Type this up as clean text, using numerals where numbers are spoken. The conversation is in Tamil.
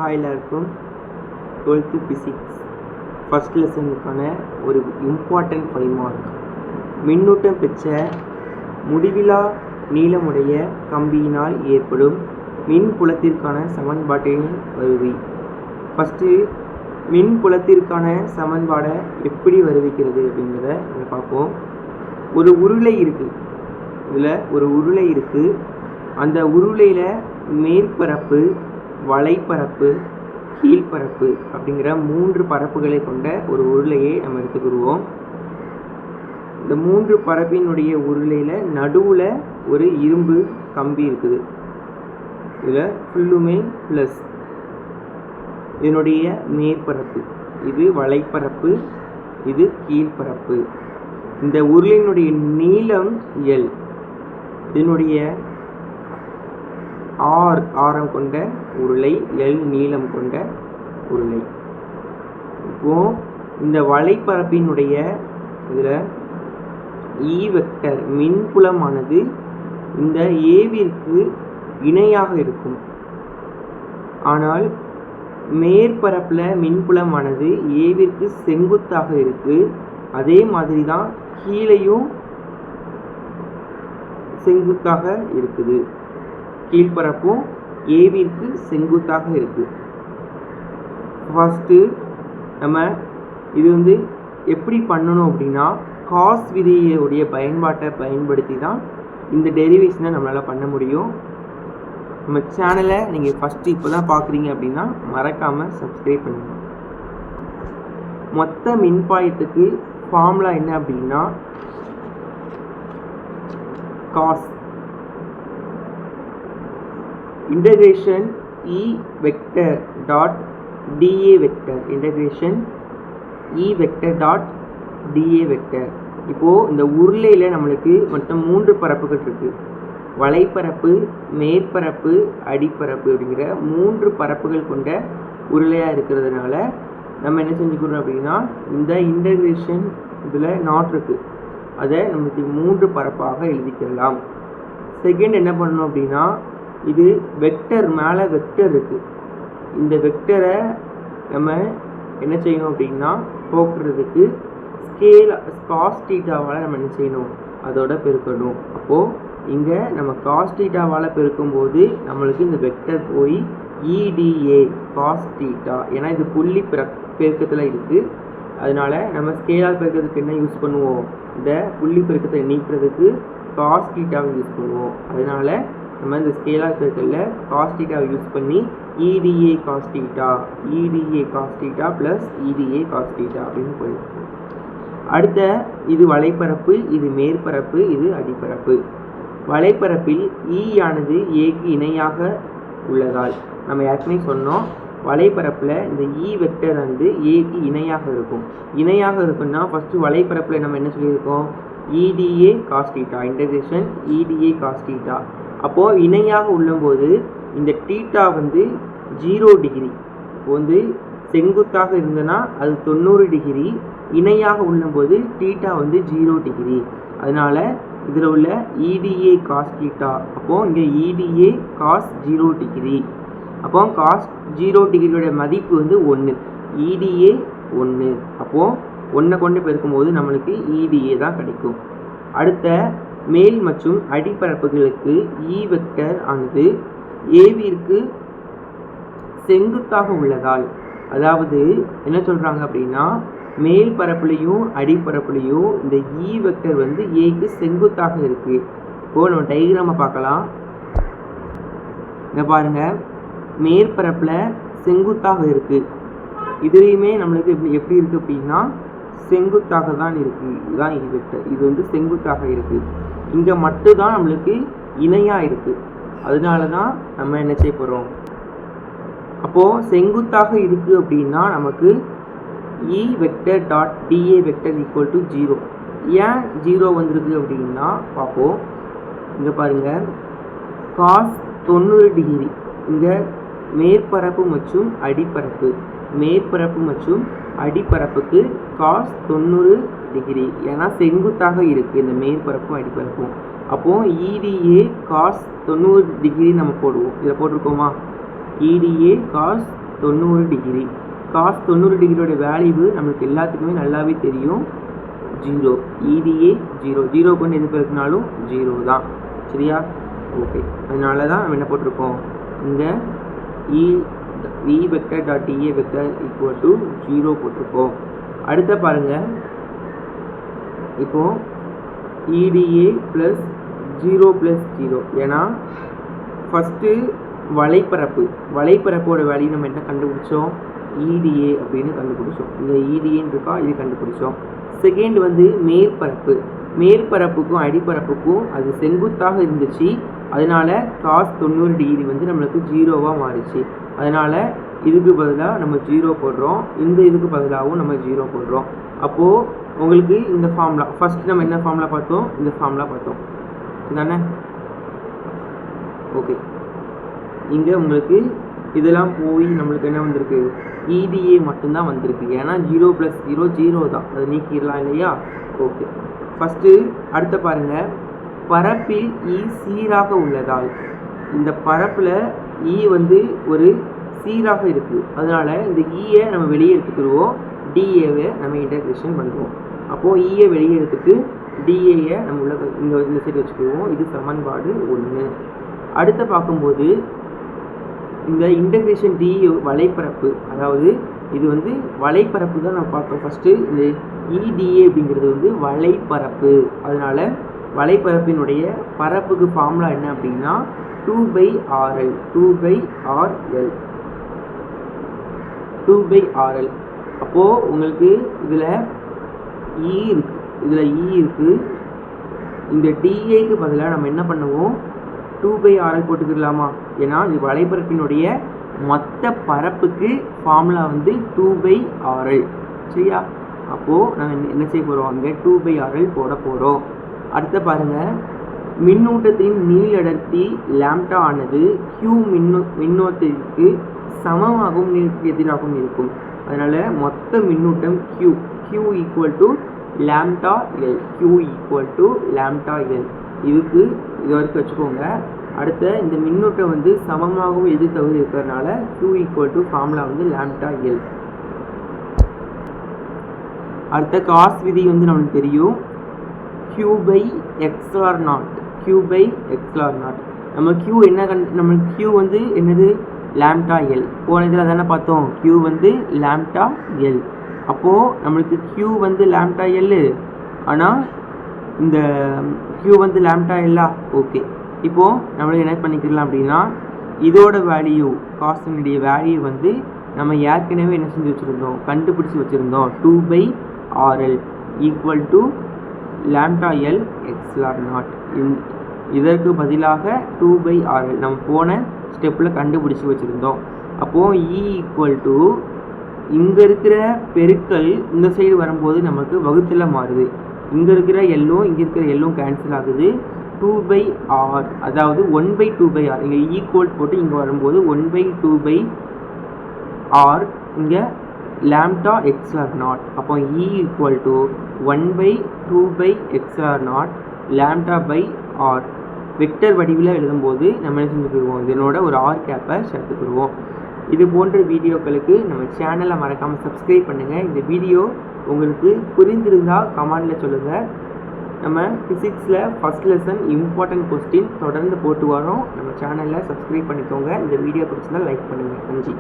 ஹாய் எல்லாருக்கும் 12th பிசிக்ஸ் ஃபஸ்ட் லெசனுக்கான ஒரு இம்பார்ட்டன்ட் 5 மார்க். மின்னூட்டம் பெற்ற முடிவிலா நீளமுடைய கம்பியினால் ஏற்படும் மின்புலத்திற்கான சமன்பாட்டின் வருவி. ஃபஸ்ட்டு மின்புலத்திற்கான சமன்பாடை எப்படி வருவிக்கிறது அப்படிங்கிறத நம்ம பார்ப்போம். ஒரு உருளை இருக்குது, இதில் ஒரு உருளை இருக்குது. அந்த உருளையில் மேற்பரப்பு, வலைப்பரப்பு, கீழ்ப்பரப்பு அப்படிங்கிற 3 பரப்புகளை கொண்ட ஒரு உருளையை நம்ம எடுத்துக்கிடுவோம். இந்த 3 பரப்பினுடைய உருளையில் நடுவில் ஒரு இரும்பு கம்பி இருக்குது. இதில் ஃபுல்லுமே ப்ளஸ். இதனுடைய மேற்பரப்பு, இது வலைப்பரப்பு, இது கீழ்ப்பரப்பு. இந்த உருளையினுடைய நீளம் L. இதனுடைய ஆரம் கொண்ட உருளை, L நீளம் கொண்ட உருளை. இப்போ இந்த வலைப்பரப்பினுடைய இதில் E வெக்டர் மின்புலமானது இந்த ஏவிற்கு இணையாக இருக்கும். ஆனால் மேற்பரப்பில் மின்புலமானது ஏவிற்கு செங்குத்தாக இருக்கு. அதே மாதிரி தான் கீழையும் செங்குத்தாக இருக்குது. கீழ்ப்பரப்பும் ஏவிற்கு செங்குத்தாக இருக்குது. ஃபஸ்ட்டு நம்ம இது எப்படி பண்ணணும் அப்படின்னா, காஸ் விதியுடைய பயன்பாட்டை பயன்படுத்தி தான் இந்த டெரிவேஷனை நம்மளால் பண்ண முடியும். நம்ம சேனலை நீங்கள் ஃபஸ்ட்டு இப்போ தான் பார்க்குறீங்க அப்படின்னா மறக்காமல் சப்ஸ்கிரைப் பண்ணுங்கள். மொத்த மின்பாயத்துக்கு ஃபார்முலா என்ன அப்படின்னா, cos integration E vector dot dA vector, integration E vector dot dA vector. இப்போது இந்த உருளையில் நம்மளுக்கு மொத்தம் 3 பரப்புகள் இருக்குது. வலைப்பரப்பு, மேற்பரப்பு, அடிப்பரப்பு அப்படிங்கிற 3 பரப்புகள் கொண்ட உருளையாக இருக்கிறதுனால நம்ம என்ன செஞ்சுக்கிறோம் அப்படின்னா, இந்த இன்டகிரேஷன் இதில் நாட் இருக்குது, அதை நமக்கு 3 பரப்பாக எழுதிக்கலாம். செகண்ட் என்ன பண்ணணும் அப்படின்னா, இது வெக்டர், மேலே வெக்டர் இருக்குது. இந்த வெக்டரை நம்ம என்ன செய்யணும் அப்படின்னா, போக்குறதுக்கு காஸ் தீட்டாவால் நம்ம என்ன செய்யணும், அதோட பெருக்கணும். அப்போது இங்கே நம்ம காஸ் தீட்டாவால் பெருக்கும்போது நம்மளுக்கு இந்த வெக்டர் போய் EDA காஸ் தீட்டா, ஏன்னா இது புள்ளி பெருக்கத்தில் இருக்குது. அதனால நம்ம ஸ்கேலார் பெருக்கிறதுக்கு என்ன யூஸ் பண்ணுவோம், இந்த புள்ளி பெருக்கத்தை நீக்கிறதுக்கு காஸ் தீட்டாவை யூஸ் பண்ணுவோம். அதனால நம்ம இந்த ஸ்கேலார் பெருக்கல்ல காஸ் தீட்டாவை யூஸ் பண்ணி EDA cos theta, EDA cos theta plus EDA cos theta அப்படின்னு போயிருக்கோம். அடுத்த இது வலைப்பரப்பு, இது மேற்பரப்பு, இது அடிப்பரப்பு. வலைப்பரப்பில் E ஆனது ஏக்கு இணையாக உள்ளதால் நம்ம ஏற்கனவே சொன்னோம், வலைப்பரப்பில் இந்த E வெக்டர் ஏக்கு இணையாக இருக்கும். இணையாக இருக்குன்னா ஃபஸ்ட்டு வலைப்பரப்பில் நம்ம என்ன சொல்லியிருக்கோம், EDA cos theta, integration EDA cos theta. அப்போது இணையாக உள்ளபோது இந்த தீட்டா 0 டிகிரி. இப்போ செங்குத்தாக இருந்ததுன்னா அது 90 டிகிரி, இணையாக உள்ளபோது தீட்டா 0 டிகிரி. அதனால இதில் உள்ள EDA காஸ் தீட்டா, அப்போது இங்கே EDA காஸ் 0 டிகிரி. அப்போ காஸ் 0 டிகிரியோட மதிப்பு 1, EDA 1. அப்போது 1 கொண்டு பெருக்கும்போது நம்மளுக்கு EDA தான் கிடைக்கும். அடுத்த மேல் மற்றும் அடிப்பரப்புகளுக்கு E வெக்டர் ஆனது ஏவிற்கு செங்குத்தாக உள்ளதால், அதாவது என்ன சொல்கிறாங்க அப்படின்னா, மேல் பரப்புலையும் அடிப்பரப்புலையும் இந்த E வெக்டர் ஏக்கு செங்குத்தாக இருக்குது. இப்போது நம்ம டயக்ராமை பார்க்கலாம். இங்கே பாருங்கள், மேற்பரப்பில் செங்குத்தாக இருக்குது. இதுலேயுமே நம்மளுக்கு எப்படி இருக்குது அப்படின்னா, செங்குத்தாக தான் இருக்குது. இதுதான் E வெக்டர், இது செங்குத்தாக இருக்குது. இங்கே மட்டும்தான் நம்மளுக்கு இணையாக இருக்குது. அதனால தான் நம்ம என்ன செய்ய போகிறோம், அப்போது செங்குத்தாக இருக்குது அப்படின்னா நமக்கு E vector dot dA vector equal to 0. ஏன் 0 வந்திருக்கு அப்படின்னா பார்ப்போம். இங்கே பாருங்கள், காஸ் 90 டிகிரி. இங்கே மேற்பரப்பு மற்றும் அடிப்பரப்பு, மேற்பரப்பு மற்றும் அடிப்பரப்புக்கு காஸ் 90 டிகிரி, ஏன்னா செங்குத்தாக இருக்குது இந்த மேற்பரப்பும் அடிப்பரப்பும். அப்போது EDA காஸ் 90 டிகிரி நம்ம போடுவோம். இதில் போட்டிருக்கோமா, EDA cos 90 டிகிரி. cos 90 டிகிரியோட வேல்யூ நம்மளுக்கு எல்லாத்துக்குமே நல்லாவே தெரியும் 0. EDA 0. 0 கொண்டு எது பெருக்கினாலும் 0 தான். சரியா? ஓகே, அதனால தான் நம்ம என்ன போட்டிருக்கோம், இங்கே E vector dot DA vector equal to 0 போட்டிருக்கோம். அடுத்த பாருங்கள், இப்போது EDA ப்ளஸ் 0 ப்ளஸ் 0, ஏன்னா ஃபஸ்ட்டு வலைப்பரப்போட வேல்யூ நம்ம என்ன கண்டுபிடிச்சோம், EDA அப்படின்னு கண்டுபிடிச்சோம். இந்த EDAன்னு இருக்கா, இது கண்டுபிடிச்சோம். செகண்ட் வந்து மேற்பரப்புக்கும் அடிப்பரப்புக்கும் அது செங்குத்தாக இருந்துச்சு, அதனால cos 90 டிகிரி வந்து நம்மளுக்கு 0வாக மாறிச்சு. அதனால் இதுக்கு பதிலாக நம்ம 0 போடுறோம், இந்த இதுக்கு பதிலாகவும் நம்ம 0 போடுறோம். அப்போது உங்களுக்கு இந்த ஃபார்முலா, ஃபஸ்ட் நம்ம என்ன ஃபார்முலா பார்த்தோம், இந்த ஃபார்முலா பார்த்தோம் தானே. ஓகே, இங்கே உங்களுக்கு இதெல்லாம் போய் நம்மளுக்கு என்ன வந்திருக்கு, EDA மட்டும்தான் வந்திருக்கு. ஏன்னா 0 ப்ளஸ் 0 0 தான், அது நீக்கிடலாம் இல்லையா. ஓகே, ஃபஸ்ட்டு அடுத்த பாருங்கள், பரப்பில் E சீராக உள்ளதால், இந்த பரப்பில் E வந்து ஒரு சீராக இருக்குது, அதனால் இந்த ஈயை நம்ம வெளியே எடுத்துக்கிடுவோம், டிஏவை நம்ம இன்டகிரேஷன் பண்ணுவோம். அப்போது ஈயை வெளியே எடுத்துட்டு டிஏயை நம்ம உள்ள இந்த சைடு வச்சுக்குவோம். இது சமன்பாடு 1. அடுத்த பார்க்கும்போது இந்த இன்டகிரேஷன் டி வலைப்பரப்பு, அதாவது இது வந்து வலைப்பரப்பு தான் நம்ம பார்த்தோம் ஃபஸ்ட்டு. இந்த EDA அப்படிங்கிறது வந்து வலைப்பரப்பு, அதனால் வலைப்பரப்பினுடைய பரப்புக்கு ஃபார்முலா என்ன அப்படின்னா 2/RL. 2/RL. அப்போது உங்களுக்கு இதில் E இருக்குது, இந்த DAக்கு பதிலாக நம்ம என்ன பண்ணுவோம், 2/RL போட்டுக்கலாமா, ஏன்னா இது வலைப்பரப்பினுடைய மொத்த பரப்புக்கு ஃபார்முலா வந்து 2/RL. சரியா? அப்போது நாங்கள் என்ன செய்ய போகிறோம், அங்கே 2/RL போட போகிறோம். அடுத்த பாருங்கள், மின்னூட்டத்தின் மீளடர்த்தி லாம்டா ஆனது Q மின்னோட்டத்திற்கு சமமாகவும் எதிராகவும் இருக்கும். அதனால் மொத்த மின்னூட்டம் Q equal to lambda L. இதுக்கு இது வரைக்கும் வச்சுக்கோங்க. அடுத்த இந்த மின்னூட்டம் வந்து சமமாகவும் எது தகுதி இருக்கிறதுனால Q ஈக்குவல் டு ஃபார்முலா வந்து லாம்டா L. அடுத்த காஸ் விதி வந்து நம்மளுக்கு தெரியும், Q/ε0. நம்ம Q என்ன நம்மளுக்கு Q வந்து என்னது, லாம்டா L. போன இதில் தானே பார்த்தோம், Q வந்து லாம்டா L. அப்போது நம்மளுக்கு Q வந்து லாம்டா L, ஆனால் இந்த Q வந்து லாம்டா L. ஓகே, இப்போது நம்மளுக்கு என்ன பண்ணிக்கலாம் அப்படின்னா, இதோட வேல்யூ காஸ்டினுடைய வேல்யூ வந்து நம்ம ஏற்கனவே என்ன செஞ்சு வச்சுருந்தோம், கண்டுபிடிச்சி வச்சுருந்தோம். 2/RL equal to lambda L ε0. இதற்கு பதிலாக 2/RL நம்ம போன ஸ்டெப்பில் கண்டுபிடிச்சி வச்சுருந்தோம். அப்போது E ஈக்குவல் டு இங்கே இருக்கிற பெருக்கல் இந்த சைடு வரும்போது நமக்கு வகுத்தில் மாறுது. இங்கே இருக்கிற எல்லும் இங்கே இருக்கிற எல்லும் கேன்சல் ஆகுது. 2/R, அதாவது 1/2/R. இங்கே ஈக்குவல் போட்டு இங்கே வரும்போது 1/2/R, இங்கே லாம்டா ε0. அப்போ E ஈக்குவல் டு 1/2/ε0 லாம்டா/R. வெக்டர் வடிவில் எழுதும்போது நம்ம என்ன செஞ்சுக்கிடுவோம், இதனோட ஒரு ஆர் கேப்பை சேர்த்துக்கிடுவோம். இது போன்ற வீடியோக்களுக்கு நம்ம சேனலை மறக்காமல் சப்ஸ்கிரைப் பண்ணுங்கள். இந்த வீடியோ உங்களுக்கு புரிந்திருந்தால் கமெண்டில் சொல்லுங்கள். நம்ம ஃபிசிக்ஸில் ஃபஸ்ட் லெசன் இம்பார்ட்டன்ட் கொஸ்டின் தொடர்ந்து போட்டு வரோம். நம்ம சேனலில் சப்ஸ்கிரைப் பண்ணிக்கோங்க. இந்த வீடியோ பிடிச்சிருந்தால் லைக் பண்ணுங்கள். நன்றி.